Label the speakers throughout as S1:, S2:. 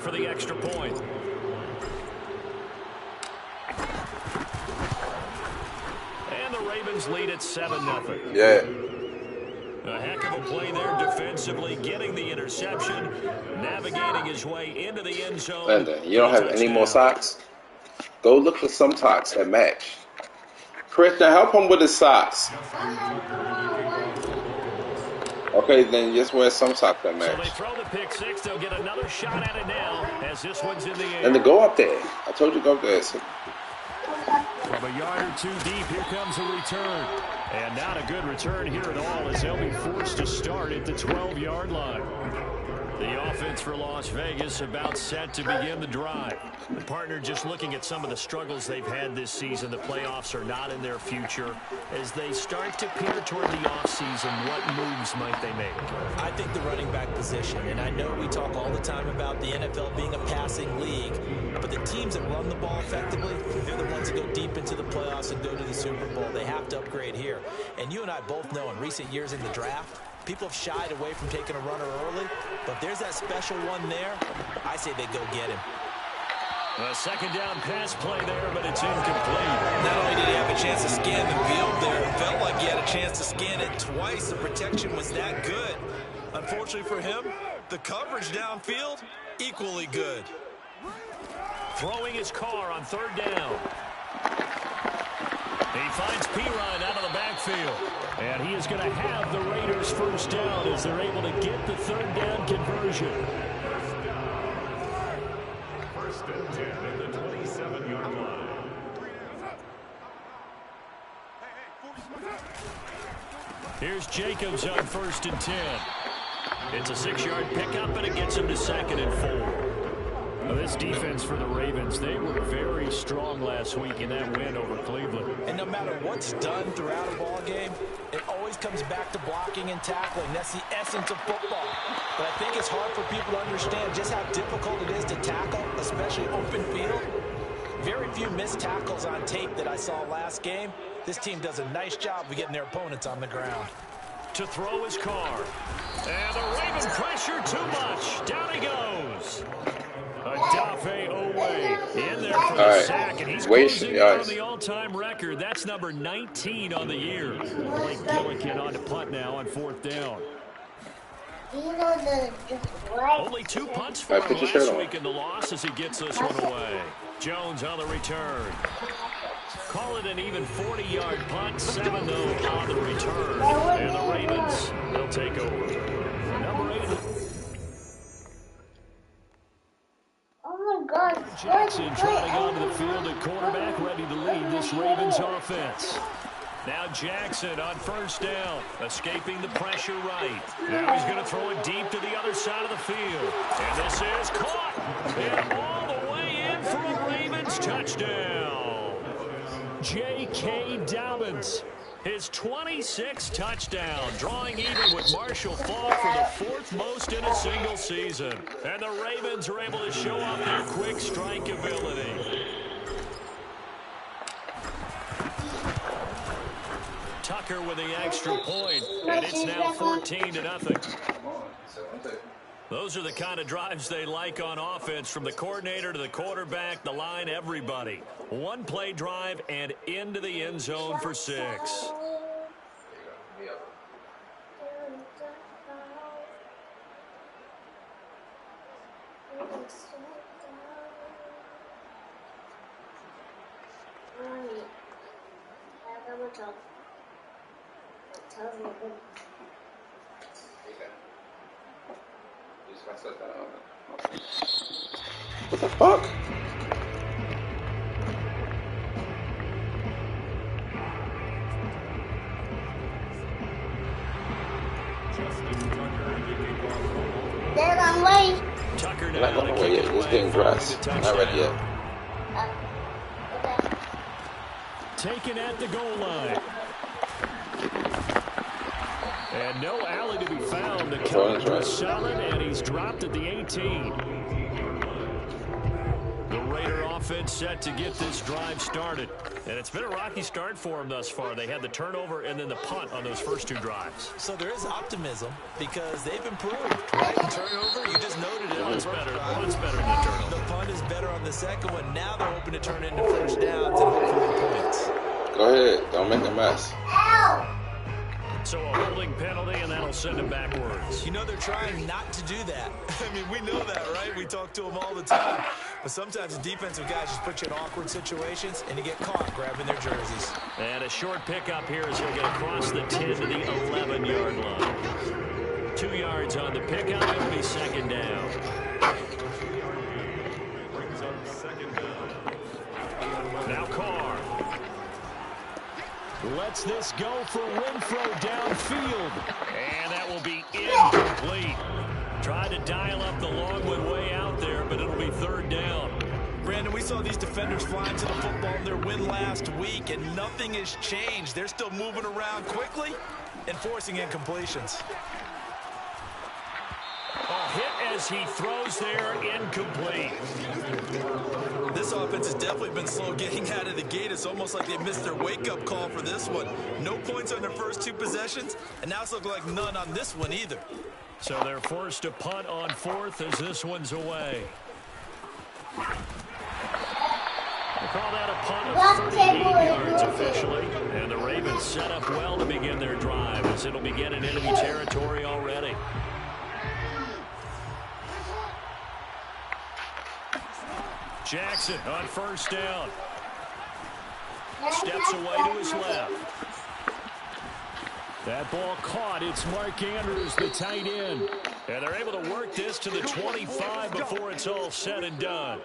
S1: for the extra point. And the Ravens lead at 7-0.
S2: Yeah.
S1: A heck of a play there defensively, getting the interception, navigating his way into the end zone.
S2: Linda, you don't have any more socks? Go look for some socks that match. Krishna, help him with his socks. Okay, then just wear some socks that match.
S1: So they throw the pick six. They'll get another shot at it now as this one's in the air.
S2: And to go up there. I told you to go up there. So.
S1: From a yard or two deep, here comes a return. And not a good return here at all as they'll be forced to start at the 12-yard line. The offense for Las Vegas about set to begin the drive. The partner just looking at some of the struggles they've had this season. The playoffs are not in their future. As they start to peer toward the offseason, what moves might they make?
S3: I think the running back position, and I know we talk all the time about the NFL being a passing league, but the teams that run the ball effectively, they're the ones that go deep into the playoffs and go to the Super Bowl. They have to upgrade here. And you and I both know in recent years in the draft, people have shied away from taking a runner early, but there's that special one there. I say they go get him.
S1: A second down pass play there, but it's incomplete.
S3: Not only did he have a chance to scan the field there, it felt like he had a chance to scan it twice. The protection was that good. Unfortunately for him, the coverage downfield, equally good.
S1: Throwing his car on third down. He finds Pirine out of the backfield. And he is going to have the Raiders first down as they're able to get the third down conversion.
S4: First and 10 at the 27-yard line.
S1: Here's Jacobs on first and 10. It's a 6-yard pickup, and it gets him to second and 4. Well, this defense for the Ravens, they were very strong last week in that win over Cleveland.
S3: And no matter what's done throughout a ball game, it always comes back to blocking and tackling. That's the essence of football. But I think it's hard for people to understand just how difficult it is to tackle, especially open field. Very few missed tackles on tape that I saw last game. This team does a nice job of getting their opponents on the ground.
S1: To throw his car. And the Raven pressure too much. Down he goes. Adafe Owe in there for the sack, and he's closing in on the all-time record. That's number 19 on the year. Blake Gillikin on to punt now on fourth down. Only 2 punts for him last week in the loss as he gets this one away. Jones on the return. Call it an even 40-yard punt. 7 though on the return. And the Ravens, they'll take over. Number 8. Jackson trotting onto the field at quarterback, ready to lead this Ravens offense. Now Jackson on first down, escaping the pressure right. Now he's going to throw it deep to the other side of the field. And this is caught. And all the way in for a Ravens touchdown. J.K. Dobbins. His 26th touchdown, drawing even with Marshall Faulk for the 4th most in a single season. And the Ravens are able to show off their quick strike ability. Tucker with the extra point, and it's now 14-0. Those are the kind of drives they like on offense, from the coordinator to the quarterback, the line, everybody. One play drive and into the end zone for 6.
S2: What the fuck?
S5: Dad, I'm late.
S1: Tucker
S2: Not going away yet. Just getting dressed. Not ready yet.
S5: Okay.
S1: Taken at the goal line. And no alley to be found. The coverage was solid, and he's dropped at the 18. The Raider offense set to get this drive started. And it's been a rocky start for them thus far. They had the turnover and then the punt on those first 2 drives.
S3: So there is optimism because they've improved, right? Turnover, you just noted it.
S1: Punt's better than the
S3: on the second one. Now they're hoping to turn into first downs and hopefully points.
S2: Go ahead. Don't make a mess.
S1: So a holding penalty, and that'll send him backwards.
S3: You know, they're trying not to do that. I mean, we know that, right? We talk to them all the time. But sometimes the defensive guys just put you in awkward situations, and you get caught grabbing their jerseys.
S1: And a short pickup here as he'll get across the 10 to the 11-yard line. 2 yards on the pickup. It'll be second down. Now Carr. Lets this go for Renfro downfield. And that will be incomplete. Tried to dial up the Longwood way out there, but it'll be third down.
S3: Brandon, we saw these defenders flying to the football in their win last week, and nothing has changed. They're still moving around quickly and forcing incompletions.
S1: A hit as he throws there, incomplete.
S3: This offense has definitely been slow getting out of the gate. It's almost like they missed their wake-up call for this one. No points on their first 2 possessions, and now it's looking like none on this one either.
S1: So they're forced to punt on fourth as this one's away. They call that a punt of 38 yards officially. And the Ravens set up well to begin their drive as it'll begin in enemy territory already. Jackson on first down. Steps away to his left. That ball caught. It's Mark Andrews, the tight end. And they're able to work this to the 25 before it's all said and done.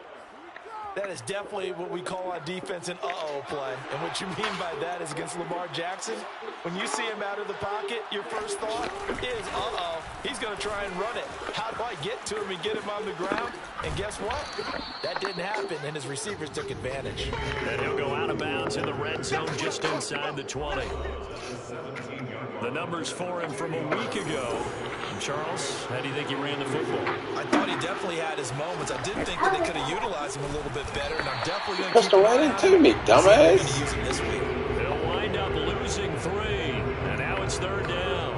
S3: That is definitely what we call on defense an uh-oh play. And what you mean by that is against Lamar Jackson, when you see him out of the pocket, your first thought is, uh-oh, he's going to try and run it. How do I get to him and get him on the ground? And guess what? That didn't happen, and his receivers took advantage.
S1: And he'll go out of bounds in the red zone just inside the 20. The numbers for him from a week ago. Charles, how do you think he ran the football?
S3: I thought he definitely had his moments. I did think that they could have utilized him a little bit better, and I'm definitely going to keep him
S2: right into me, dumbass.
S3: Use him this week.
S1: They'll wind up losing 3, and now it's third down.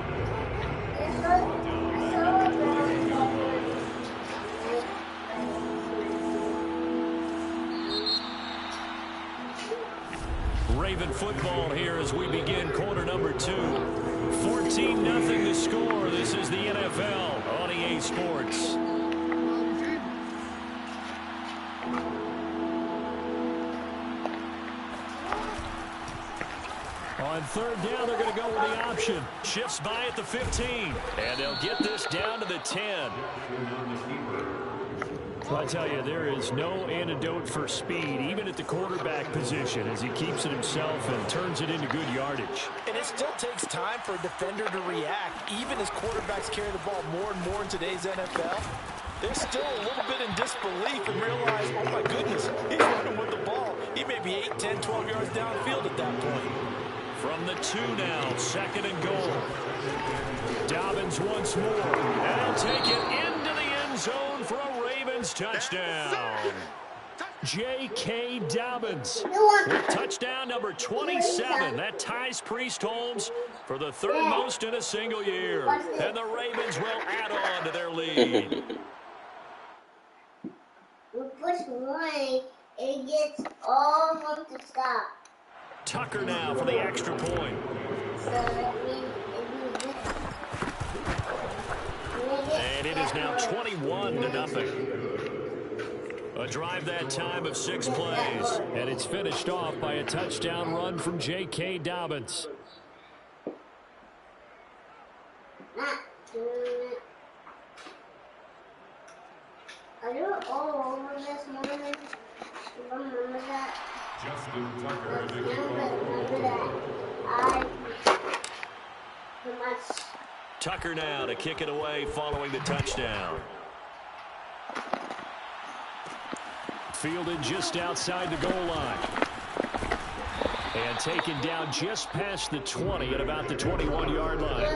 S1: Raven football here as we begin quarter number 2. 14-0 the score. This is the NFL on EA Sports. On third down, they're going to go with the option. Shifts by at the 15. And they'll get this down to the 10. Well, I tell you, there is no antidote for speed, even at the quarterback position, as he keeps it himself and turns it into good yardage.
S3: And it still takes time for a defender to react, even as quarterbacks carry the ball more and more in today's NFL. They're still a little bit in disbelief and realize, oh my goodness, he's running with the ball. He may be 8, 10, 12 yards downfield at that point.
S1: From the 2 now, second and goal. Dobbins once more, and he'll take it into the end zone for a Ravens touchdown. J.K. Dobbins with touchdown number 27. That ties Priest Holmes for the 3rd most in a single year. And the Ravens will add on to their lead.
S5: We push 1, it gets all of them to stop.
S1: Tucker now for the extra point. And it is now 21-0. A drive that time of 6 plays. And it's finished off by a touchdown run from J.K. Dobbins.
S5: Are you all over this morning? Remember that?
S4: Justin Tucker.
S5: Remember that.
S1: Tucker now to kick it away following the touchdown. Fielded just outside the goal line. And taken down just past the 20 at about the 21-yard line.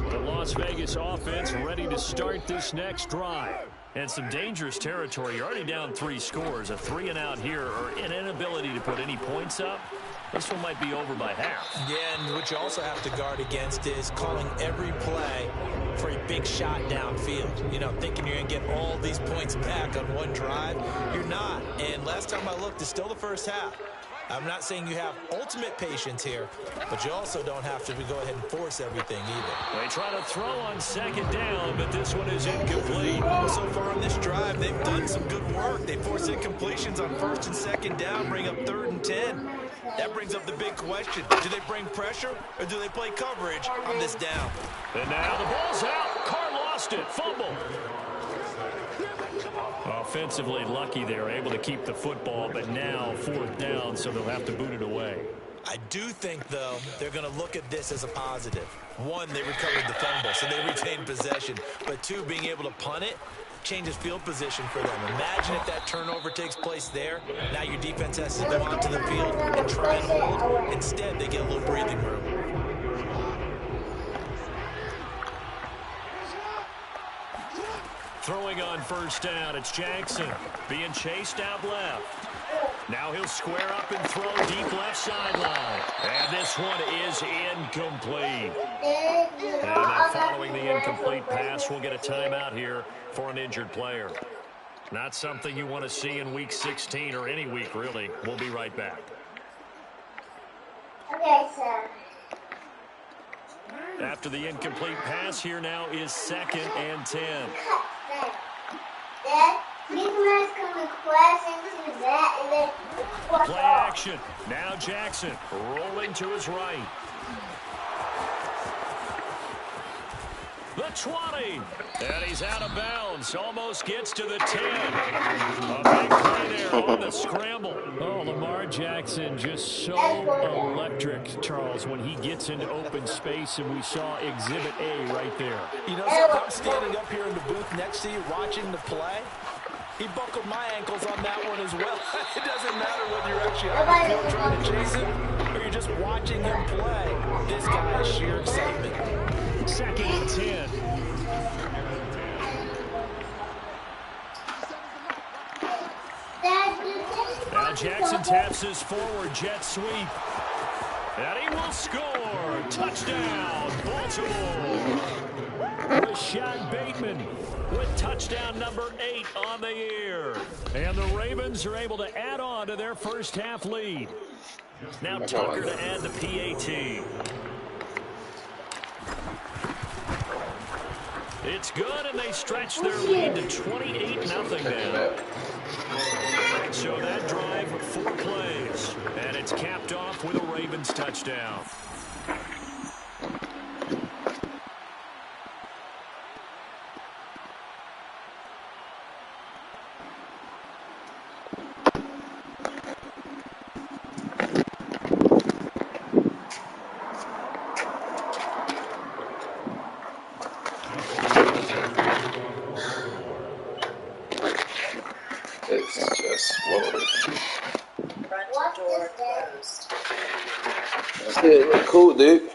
S1: The Las Vegas offense ready to start this next drive. And some dangerous territory. You're already down 3 scores. A 3-and-out here or an inability to put any points up. This one might be over by half.
S3: Yeah, and what you also have to guard against is calling every play for a big shot downfield. You know, thinking you're going to get all these points back on one drive. You're not. And last time I looked, it's still the first half. I'm not saying you have ultimate patience here, but you also don't have to go ahead and force everything either.
S1: They try to throw on second down, but this one is incomplete.
S3: Well, so far on this drive, they've done some good work. They force incompletions on first and second down, bring up 3rd and 10. That brings up the big question. Do they bring pressure, or do they play coverage on this down?
S1: And now the ball's out. Carr lost it. Fumble. Offensively lucky they were able to keep the football, but now 4th down, so they'll have to boot it away.
S3: I do think, though, they're going to look at this as a positive. One, they recovered the fumble, so they retained possession. But two, being able to punt it changes field position for them. Imagine if that turnover takes place there. Now your defense has to go onto the field and try and hold. Instead, they get a little breathing room.
S1: Throwing on first down, it's Jackson being chased out left. Now he'll square up and throw deep left sideline. And this one is incomplete. And then following the incomplete pass, we'll get a timeout here for an injured player. Not something you want to see in Week 16 or any week, really. We'll be right back.
S5: Okay, sir.
S1: After the incomplete pass, here now is 2nd and 10.
S5: Dad, you guys come to class into that and then
S1: Play action. Now Jackson rolling to his right. The 20. And he's out of bounds. Almost gets to the 10. A big play there on the scramble. Oh, Lamar Jackson just so electric, Charles, when he gets into open space, and we saw Exhibit A right there.
S3: You know, so I'm standing up here in the booth next to you watching the play. He buckled my ankles on that one as well. It doesn't matter whether you're actually on the field trying to chase him or you're just watching him play. This guy is sheer excitement.
S1: 2nd and 10. Now Jackson taps his forward jet sweep. And he will score. Touchdown, Baltimore. Rashad Bateman with touchdown number 8 on the year. And the Ravens are able to add on to their first half lead. Now Tucker to add the PAT. It's good, and they stretch their lead to 28-0 now. So that drive, 4 plays, and it's capped off with a Ravens touchdown.
S2: It's just, whoa.
S5: Front door closed.
S2: That's it. Look cool, dude.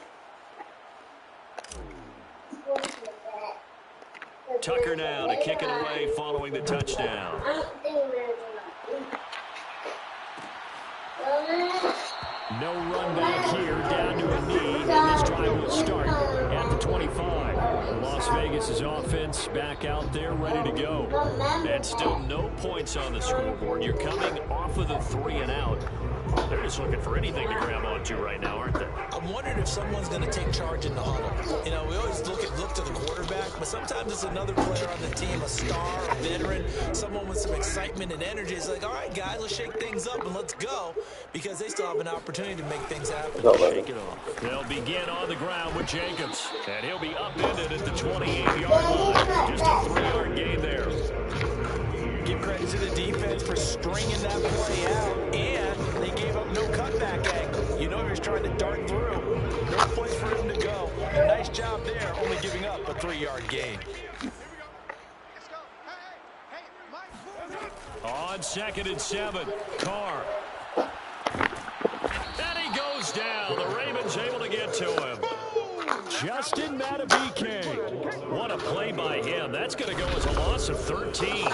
S1: Tucker now to kick it away following the touchdown. No run back here, down to a knee, and this drive will start at the 25. Las Vegas' offense back out there, ready to go. And still no points on the scoreboard. You're coming off of the 3 and out. They're just looking for anything to grab onto right now, aren't they?
S3: I'm wondering if someone's going to take charge in the huddle. You know, we always look to the quarterback, but sometimes it's another player on the team, a star, a veteran, someone with some excitement and energy. It's like, all right, guys, let's shake things up and let's go, because they still have an opportunity to make things happen.
S1: Shake it off. They'll begin on the ground with Jacobs, and he'll be upended at the 28-yard line. Just a 3-yard gain there.
S3: Give credit to the defense for stringing that play out, and they gave up no cutback angle. You know he was trying to dart through. No place for him to go. A nice job there, only giving up a 3-yard gain.
S1: On 2nd and 7, Carr. And he goes down. The Ravens able to get to him. Justin Matabike. What a play by him. That's going to go as a loss of 13.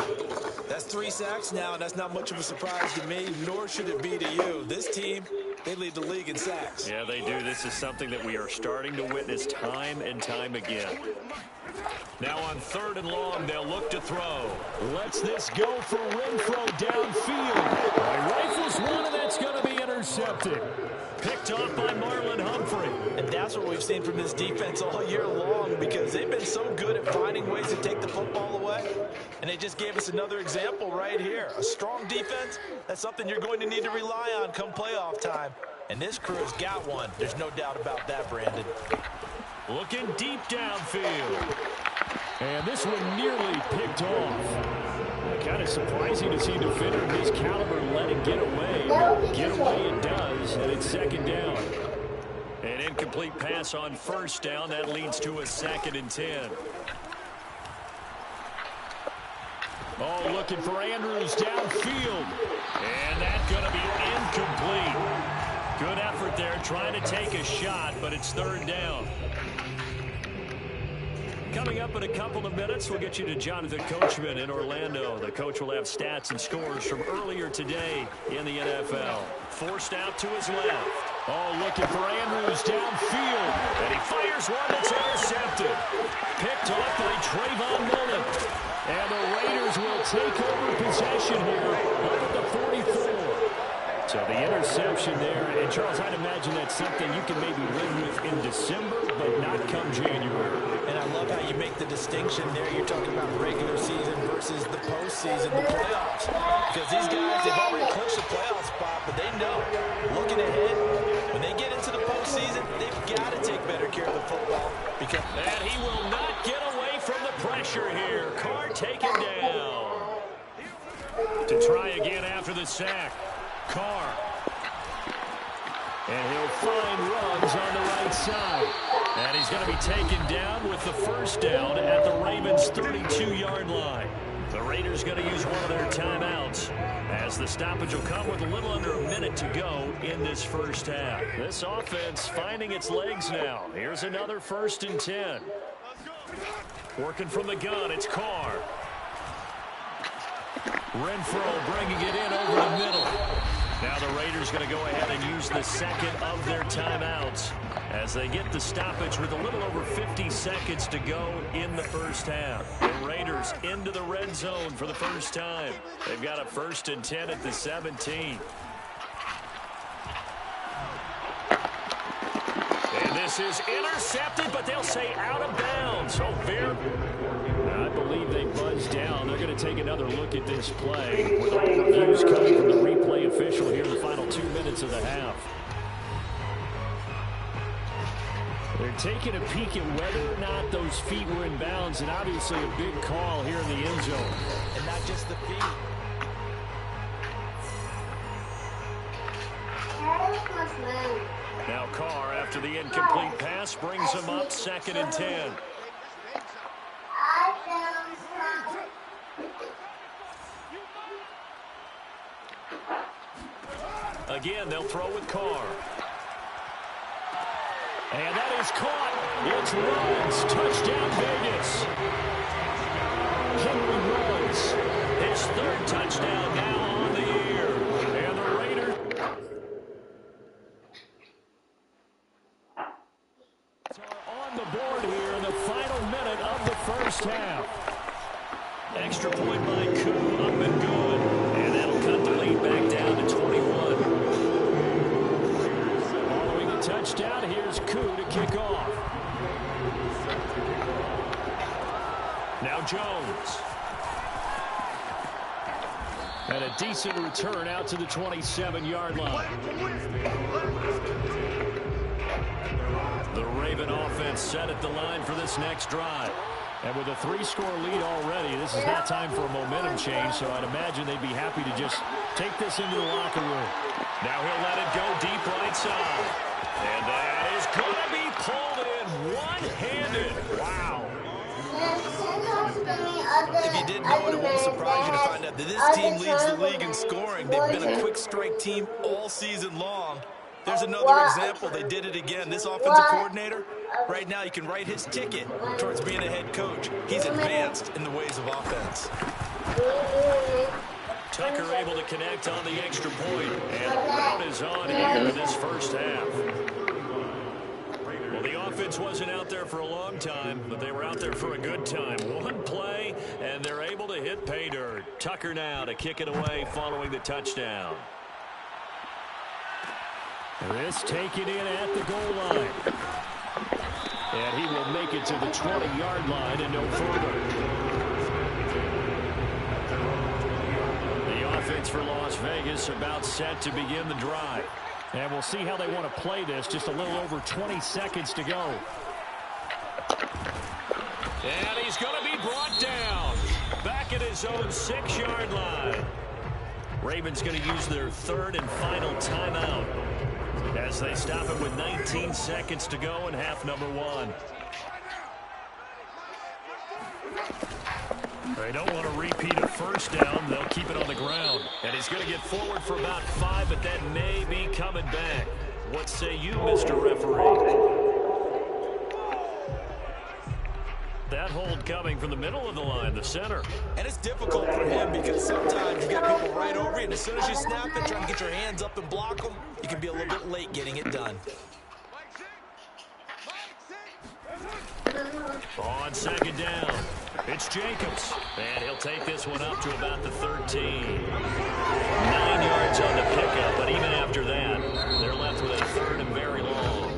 S3: That's 3 sacks now, and that's not much of a surprise to me, nor should it be to you. This team, they lead the league in sacks.
S1: Yeah, they do. This is something that we are starting to witness time and time again. Now on 3rd and long, they'll look to throw. Lets this go for Renfro downfield. He rifles one, and that's going to be intercepted. Picked off by Marlon Humphrey.
S3: And that's what we've seen from this defense all year long, because they've been so good at finding ways to take the football away. And they just gave us another example right here. A strong defense, that's something you're going to need to rely on come playoff time. And this crew's got one. There's no doubt about that, Brandon.
S1: Looking deep downfield. And this one nearly picked off. Kind of surprising to see a defender of his caliber let it get away. But get away it does, and it's 2nd down. An incomplete pass on 1st down. That leads to a 2nd and 10. Oh, looking for Andrews downfield. And that's going to be incomplete. Good effort there, trying to take a shot, but it's 3rd down. Coming up in a couple of minutes, we'll get you to Jonathan Coachman in Orlando. The coach will have stats and scores from earlier today in the NFL. Forced out to his left. Oh, looking for Andrews downfield. And he fires one that's intercepted. Picked off by Trayvon Mullen. And the Raiders will take over possession here up at the 44. So the interception there, and Charles, I'd imagine that's something you can maybe live with in December, but not come January.
S3: And I love how you make the distinction there. You're talking about regular season versus the postseason, the playoffs. Because these guys, they've already clinched the playoff spot, but they know, looking ahead, when they get into the postseason, they've got to take better care of the football.
S1: And he will not get away from the pressure here. Carr taken down. To try again after the sack. Carr. And he'll find Ruggs on the right side. And he's going to be taken down with the 1st down at the Ravens' 32-yard line. The Raiders going to use one of their timeouts as the stoppage will come with a little under a minute to go in this 1st half. This offense finding its legs now. Here's another 1st and 10. Working from the gun, it's Carr. Renfro bringing it in over the middle. Now the Raiders going to go ahead and use the 2nd of their timeouts as they get the stoppage with a little over 50 seconds to go in the 1st half. The Raiders into the red zone for the first time. They've got a 1st and 10 at the 17. And this is intercepted, but they'll say out of bounds. Oh, fair. I believe they buzzed down. They're going to take another look at this play with all reviews coming from the replay official here in the final 2 minutes of the half. They're taking a peek at whether or not those feet were in bounds, and obviously a big call here in the end zone.
S3: And not just the feet.
S1: Now Carr, after the incomplete pass, brings him up 2nd and 10. Again, they'll throw with Carr. And that is caught. It's Ruggs. Touchdown, Vegas. Henry Ruggs. His 3rd touchdown now on the year. And the Raiders are on the board here in the final minute of the 1st half. Extra point by Koo, up and good. And that'll cut the lead back down to 21. Following the touchdown, here's Koo to kick off. Now Jones. And a decent return out to the 27-yard line. The Raven offense set at the line for this next drive. And with a 3-score lead already, this is not time for a momentum change, so I'd imagine they'd be happy to just take this into the locker room. Now he'll let it go deep right side. And that is going to be pulled in one-handed. Wow.
S3: If you didn't know it, it won't surprise you to find out that this team leads the league in scoring. They've been a quick strike team all season long. There's another example. They did it again. This offensive coordinator, right now you can write his ticket towards being a head coach. He's advanced in the ways of offense.
S1: Tucker able to connect on the extra point. And the round is on here in this first half. Well, the offense wasn't out there for a long time, but they were out there for a good time. One play, and they're able to hit pay dirt. Tucker now to kick it away following the touchdown.
S6: This taken in at the goal line. And he will make it to the 20-yard line and no further.
S1: The offense for Las Vegas about set to begin the drive.
S6: And we'll see how they want to play this. Just a little over 20 seconds to go.
S1: And he's going to be brought down. Back at his own 6-yard line. Ravens going to use their third and final timeout as they stop it with 19 seconds to go in half number 1.
S6: They don't want to repeat a first down. They'll keep it on the ground.
S1: And he's going to get forward for about 5, but that may be coming back. What say you, Mr. Referee? That hold coming from the middle of the line, the center.
S3: And it's difficult for him because sometimes you got people right over you, and as soon as you snap it, trying to get your hands up and block them, you can be a little bit late getting it done.
S1: On second down, it's Jacobs. And he'll take this one up to about the 13. 9 yards on the pickup, but even after that, they're left with a third and very long.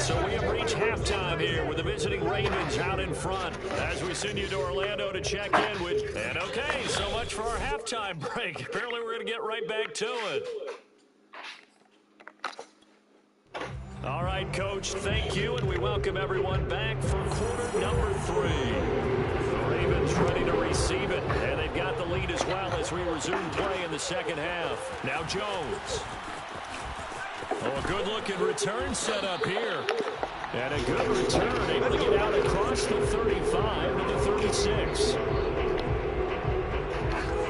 S1: So we have reached halftime here with the visiting Ravens out in front as we send you to Orlando to check in with. And okay, so much for our halftime break. Apparently we're going to get right back to it. All right, Coach, thank you, and we welcome everyone back for quarter number 3. The Ravens ready to receive it, and they've got the lead as well as we resume play in the second half. Now Jones. Oh, a good-looking return set up here. And a good return, able to get out across the 35 to the 36.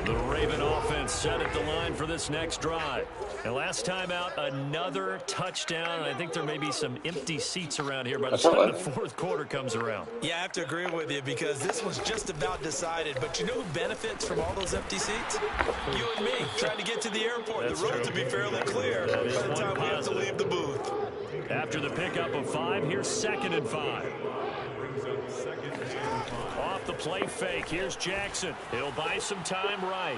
S1: The Raven offense set at the line for this next drive. And last time out, another touchdown. I think there may be some empty seats around here by the time the fourth quarter comes around.
S3: Yeah, I have to agree with you because this was just about decided. But you know who benefits from all those empty seats? You and me, trying to get to the airport.
S1: That's
S3: the road
S1: true.
S3: to be fairly clear by the time we have to leave the booth.
S1: After the pickup of 5, here's 2nd and 5. Off the play fake, here's Jackson. He'll buy some time right.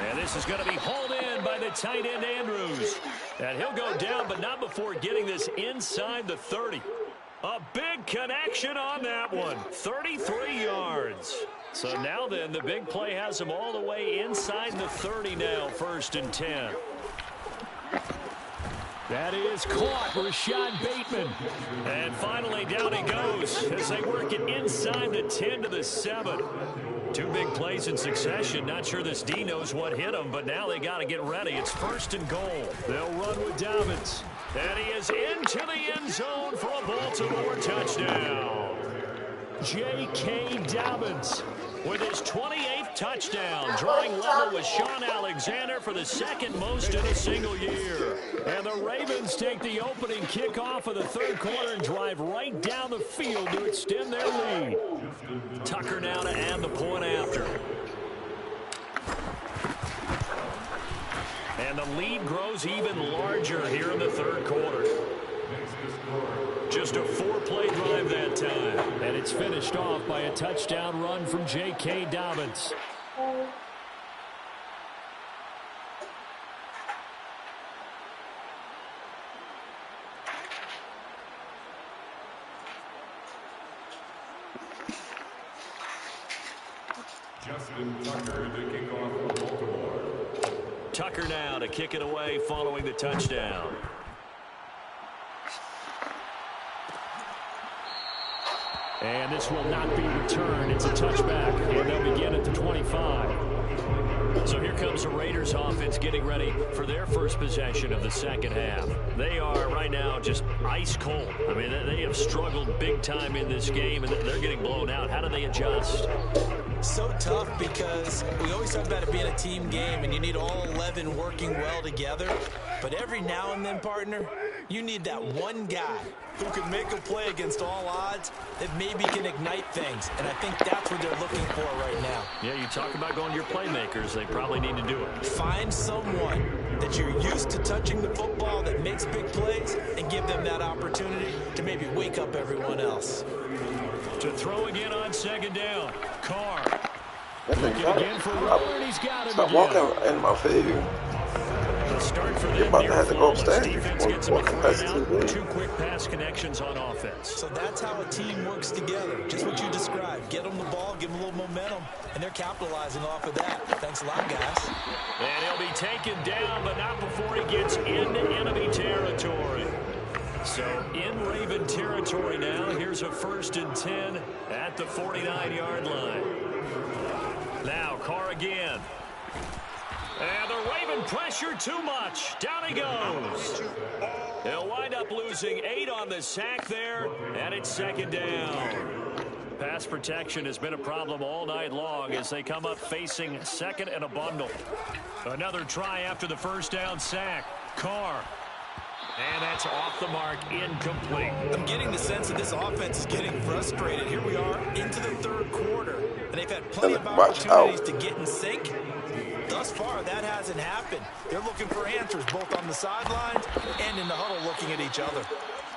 S1: And this is going to be hauled in by the tight end Andrews. And he'll go down, but not before getting this inside the 30. A big connection on that one. 33 yards. So now then, the big play has him all the way inside the 30 now, 1st and 10.
S6: That is caught, Rashad Bateman.
S1: And finally, down he goes as they work it inside the 10 to the 7. 2 big plays in succession. Not sure this D knows what hit him, but now they got to get ready. It's 1st and goal.
S6: They'll run with Dobbins.
S1: And he is into the end zone for a Baltimore touchdown.
S6: J.K. Dobbins
S1: with his 28th touchdown, drawing level with Sean Alexander for the 2nd most in a single year.
S6: And the Ravens take the opening kickoff of the 3rd quarter and drive right down the field to extend their lead.
S1: Tucker now to add the point after. And the lead grows even larger here in the 3rd quarter. Just a 4-play drive that time.
S6: And it's finished off by a touchdown run from J.K. Dobbins.
S4: Justin Tucker to kick off for Baltimore.
S1: Tucker now to kick it away following the touchdown.
S6: And this will not be returned. It's a touchback, and they'll begin at the 25.
S1: So here comes the Raiders offense getting ready for their first possession of the second half. They are right now just ice cold. I mean, they have struggled big time in this game, and they're getting blown out. How do they adjust?
S3: So tough because we always talk about it being a team game and you need all 11 working well together. But every now and then, partner, you need that one guy who can make a play against all odds that maybe can ignite things. And I think that's what they're looking for right now.
S6: Yeah, you talk about going to your playmakers. They probably need to do it.
S3: Find someone that you're used to touching the football that makes big plays and give them that opportunity to maybe wake up everyone else.
S6: To throw again on second down. Carr.
S2: Looking
S6: again for Roller, and he's got him
S2: Stop
S6: again.
S2: walking in my field.
S6: The start for
S2: You're
S6: them
S2: about to
S6: near
S2: have to go
S6: flawless.
S2: upstairs.
S6: Defense gets him a
S2: Walking
S6: first
S2: past
S6: down.
S2: the
S6: 2 quick pass connections on offense.
S3: So that's how a team works together. Just what you described. Get them the ball, give them a little momentum, and they're capitalizing off of that. Thanks a lot, guys.
S6: And he'll be taken down, but not before he gets into enemy territory. So in Raven territory now. Here's a 1st and 10 at the 49-yard line. Now Carr again. And the Raven pressure too much. Down he goes. He'll wind up losing 8 on the sack there, and it's second down. Pass protection has been a problem all night long as they come up facing second and a bundle. Another try after the first down sack. Carr. And that's off the mark, incomplete.
S3: I'm getting the sense that this offense is getting frustrated. Here we are into the 3rd quarter, and they've had plenty of opportunities to get in sync. Thus far, that hasn't happened. They're looking for answers both on the sidelines and in the huddle looking at each other.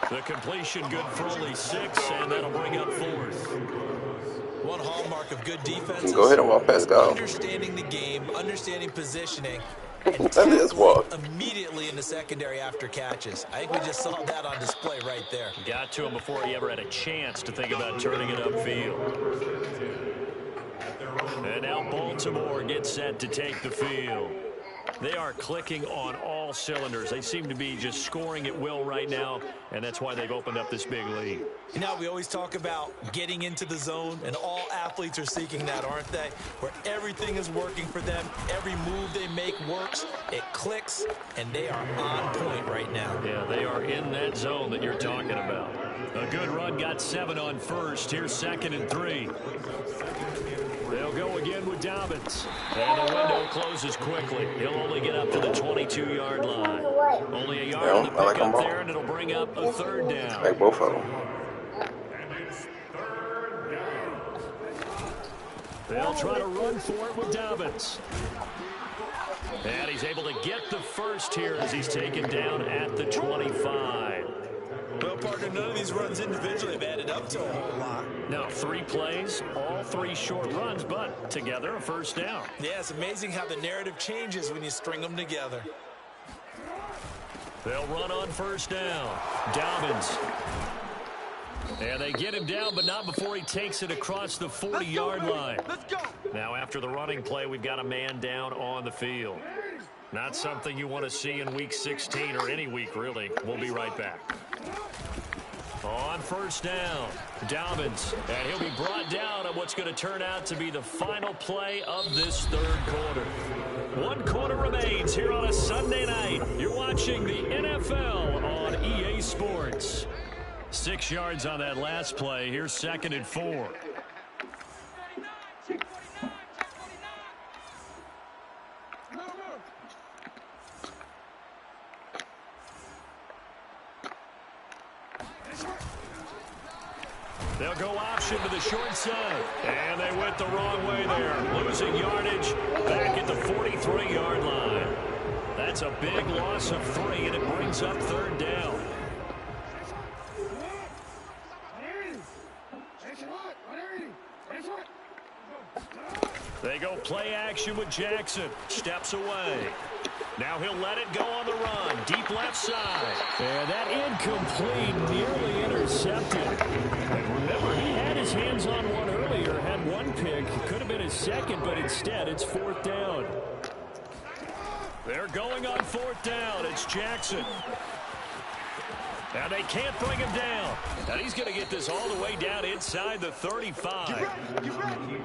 S6: The completion good for only 6, and that'll bring up 4th.
S3: One hallmark of good defense.
S2: Go ahead and walk past go.
S3: Understanding the game, understanding positioning, and
S2: That is walk.
S3: immediately in the secondary after catches. I think we just saw that on display right there.
S6: Got to him before he ever had a chance to think about turning it upfield. And now Baltimore gets set to take the field. They are clicking on all cylinders. They seem to be just scoring at will right now, and that's why they've opened up this big lead.
S3: You know, we always talk about getting into the zone, and all athletes are seeking that, aren't they? Where everything is working for them, every move they make works, it clicks, and they are on point right now.
S6: Yeah, they are in that zone that you're talking about. A good run got 7 on first. Here's 2nd and 3. They'll go again with Dobbins. And the window closes quickly. He'll only get up to the 22-yard line. Only a yard to pick up there, and it'll bring up a 3rd down.
S2: Like both of them.
S6: They'll try to run for it with Dobbins. And he's able to get the first here as he's taken down at the 25.
S3: Well, partner, none of these runs individually have added up to a whole lot.
S6: Now, 3 plays, all 3 short runs, but together a first down.
S3: Yeah, it's amazing how the narrative changes when you string them together.
S6: They'll run on first down. Dobbins. And they get him down, but not before he takes it across the 40-yard line.
S3: Let's go.
S6: Now, after the running play, we've got a man down on the field. Not something you want to see in Week 16 or any week, really. We'll be right back. On first down, Dobbins, and he'll be brought down on what's going to turn out to be the final play of this 3rd quarter. 1 quarter remains here on a Sunday night. You're watching the NFL on EA Sports. 6 yards on that last play. Here's 2nd and 4. They'll go option to the short side. And they went the wrong way there. Losing yardage back at the 43-yard line. That's a big loss of 3, and it brings up 3rd down. They go play action with Jackson. Steps away. Now he'll let it go on the run. Deep left side. And that incomplete, nearly intercepted. And remember, he had his hands on one earlier, had 1 pick. Could have been his 2nd, but instead it's 4th down. They're going on 4th down. It's Jackson. Now they can't bring him down. And he's going to get this all the way down inside the 35.
S7: You ready?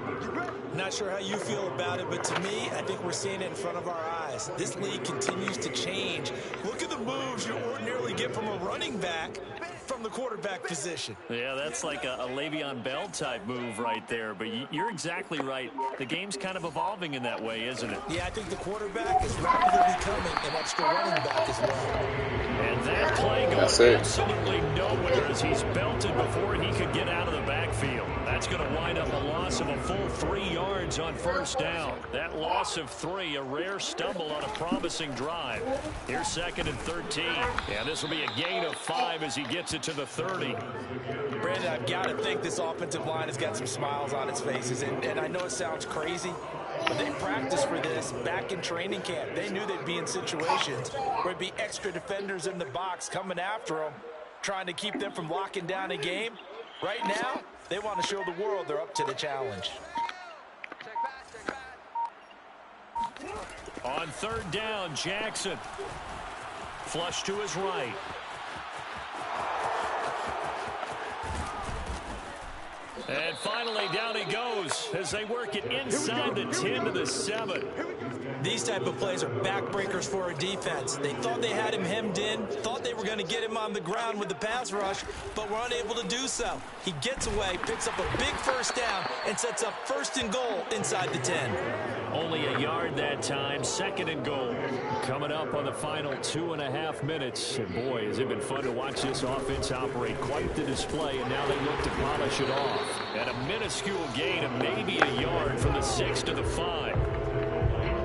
S3: Not sure how you feel about it, but to me, I think we're seeing it in front of our eyes. This league continues to change. Look at the moves you ordinarily get from a running back from the quarterback position.
S1: Yeah, that's like a Le'Veon Bell type move right there. But you're exactly right. The game's kind of evolving in that way, isn't it?
S3: Yeah, I think the quarterback is rapidly becoming an extra running back as well.
S1: And that play goes absolutely nowhere as he's belted before he could get out of the backfield. That's going to wind up a loss of a full 3 yards on first down. That loss of 3, a rare stumble on a promising drive. Here's 2nd and 13. And this will be a gain of 5 as he gets it to the 30.
S3: Brandon, I've got to think this offensive line has got some smiles on its faces. And I know it sounds crazy, but they practiced for this back in training camp. They knew they'd be in situations where it'd be extra defenders in the box coming after them, trying to keep them from locking down a game. Right now, they want to show the world they're up to the challenge.
S1: On 3rd down, Jackson. Flush to his right. And finally, down he goes as they work it inside the 10 to the 7.
S3: These type of plays are backbreakers for a defense. They thought they had him hemmed in, thought they were going to get him on the ground with the pass rush, but were unable to do so. He gets away, picks up a big first down, and sets up 1st and goal inside the 10.
S1: Only a yard that time, 2nd and goal. Coming up on the final 2.5 minutes. And boy, has it been fun to watch this offense operate. Quite the display, and now they look to polish it off. And a minuscule gain of maybe a yard from the 6 to the 5.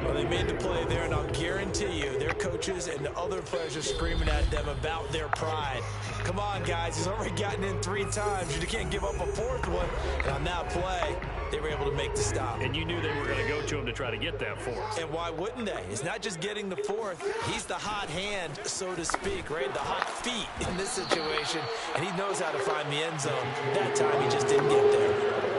S3: Well, they made the play there, and I'll guarantee you their coaches and the other players are screaming at them about their pride. Come on, guys. He's already gotten in 3 times. You can't give up a 4th one. And on that play, they were able to make the stop.
S1: And you knew they were going to go to him to try to get that 4th.
S3: And why wouldn't they? It's not just getting the 4th. He's the hot hand, so to speak, right? The hot feet in this situation. And he knows how to find the end zone. That time, he just didn't get there.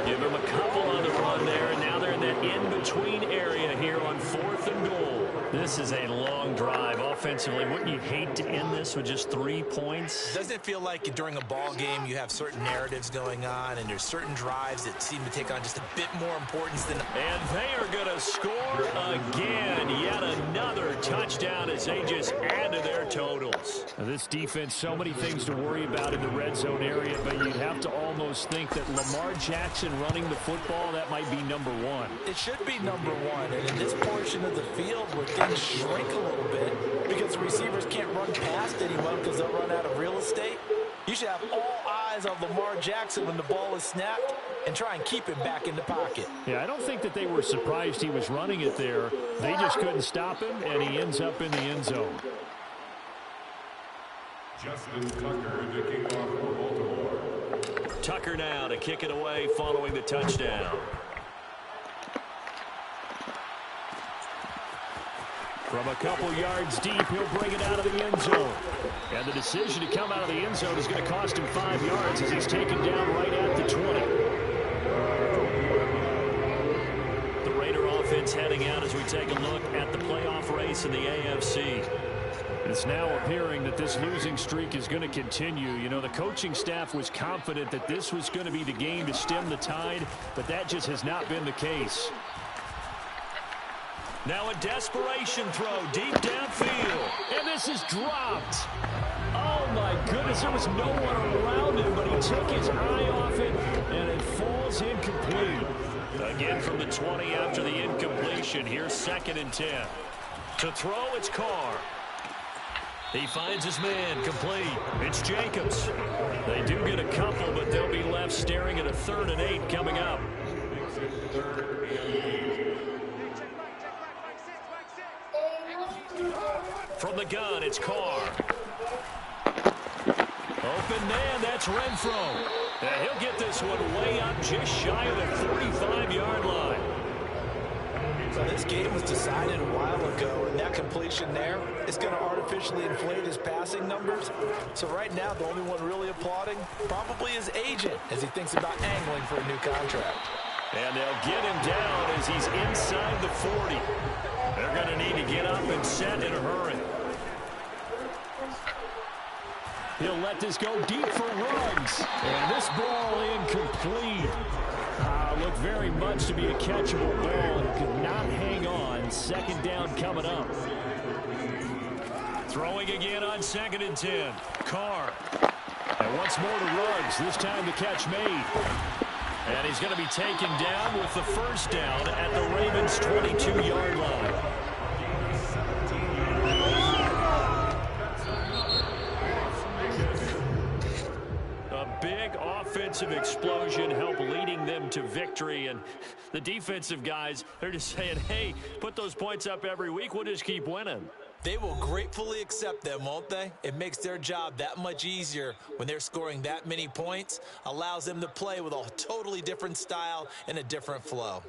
S1: Give him a couple on the run there, and now they're in that in-between area here on 4th and goal. This is a long drive offensively. Wouldn't you hate to end this with just 3 points?
S3: Doesn't it feel like during a ball game you have certain narratives going on, and there's certain drives that seem to take on just a bit more importance than...
S1: And they are going to score again. Yet another touchdown as they just add to their totals. Now, this defense, so many things to worry about in the red zone area, but you'd have to almost think that Lamar Jackson running the football, that might be number 1.
S3: It should be number 1, and in this portion of the field where things shrink a little bit because the receivers can't run past anyone because they'll run out of real estate, you should have all eyes on Lamar Jackson when the ball is snapped and try and keep him back in the pocket.
S1: Yeah, I don't think that they were surprised he was running it there. They just couldn't stop him, and he ends up in the end zone.
S4: Justin Tucker to kick off for Baltimore.
S1: Tucker now to kick it away following the touchdown. From a couple yards deep, he'll bring it out of the end zone. And the decision to come out of the end zone is going to cost him 5 yards as he's taken down right at the 20. The Raider offense heading out as we take a look at the playoff race in the AFC. It's now appearing that this losing streak is going to continue. You know, the coaching staff was confident that this was going to be the game to stem the tide, but that just has not been the case. Now a desperation throw deep downfield. And this is dropped. Oh, my goodness. There was no one around him, but he took his eye off it, and it falls incomplete. Again from the 20 after the incompletion. Here's 2nd and 10. To throw, it's Carr. He finds his man complete. It's Jacobs. They do get a couple, but they'll be left staring at a 3rd and 8 coming up. From the gun, it's Carr. Open man, that's Renfro. And he'll get this one way up just shy of the 45-yard line.
S3: So this game was decided a while ago, and that completion there is going to artificially inflate his passing numbers. So right now, the only one really applauding probably his agent as he thinks about angling for a new contract.
S1: And they'll get him down as he's inside the 40. They're going to need to get up and set in a hurry. He'll let this go deep for Ruggs. And this ball incomplete.
S6: That looked very much to be a catchable ball and could not hang on. Second down coming up. Throwing again on 2nd and 10. Carr. And once more to Ruggs. This time the catch made. And he's going to be taken down with the first down at the Ravens' 22-yard line. A big offensive explosion helped leading them to victory. And the defensive guys, they're just saying, hey, put those points up every week. We'll just keep winning.
S3: They will gratefully accept them, won't they? It makes their job that much easier when they're scoring that many points. Allows them to play with a totally different style and a different flow.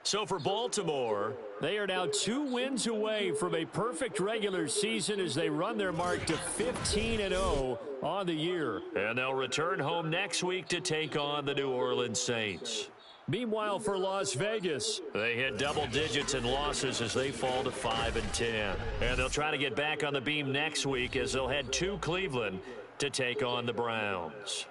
S6: So for Baltimore, they are now 2 wins away from a perfect regular season as they run their mark to 15-0 on the year. And they'll return home next week to take on the New Orleans Saints. Meanwhile, for Las Vegas, they hit double digits in losses as they fall to 5-10. And they'll try to get back on the beam next week as they'll head to Cleveland to take on the Browns.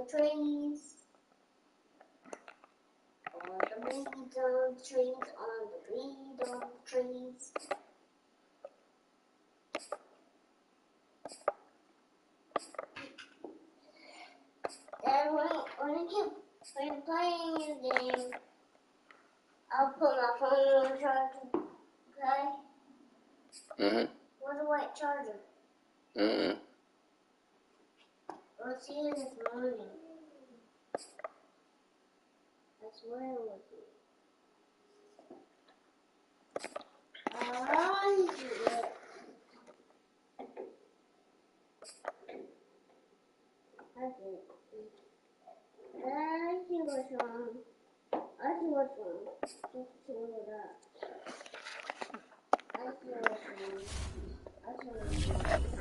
S5: Trees. On the weeds on the trees, on the weeds on the trees. And when I'm playing a game, I'll put my phone on the charger. Okay? Where's the white charger? I was here this morning. I swear it was here. I see it. I see what's wrong. I see what's wrong. Just chill it up. I see what's wrong. I see what's wrong.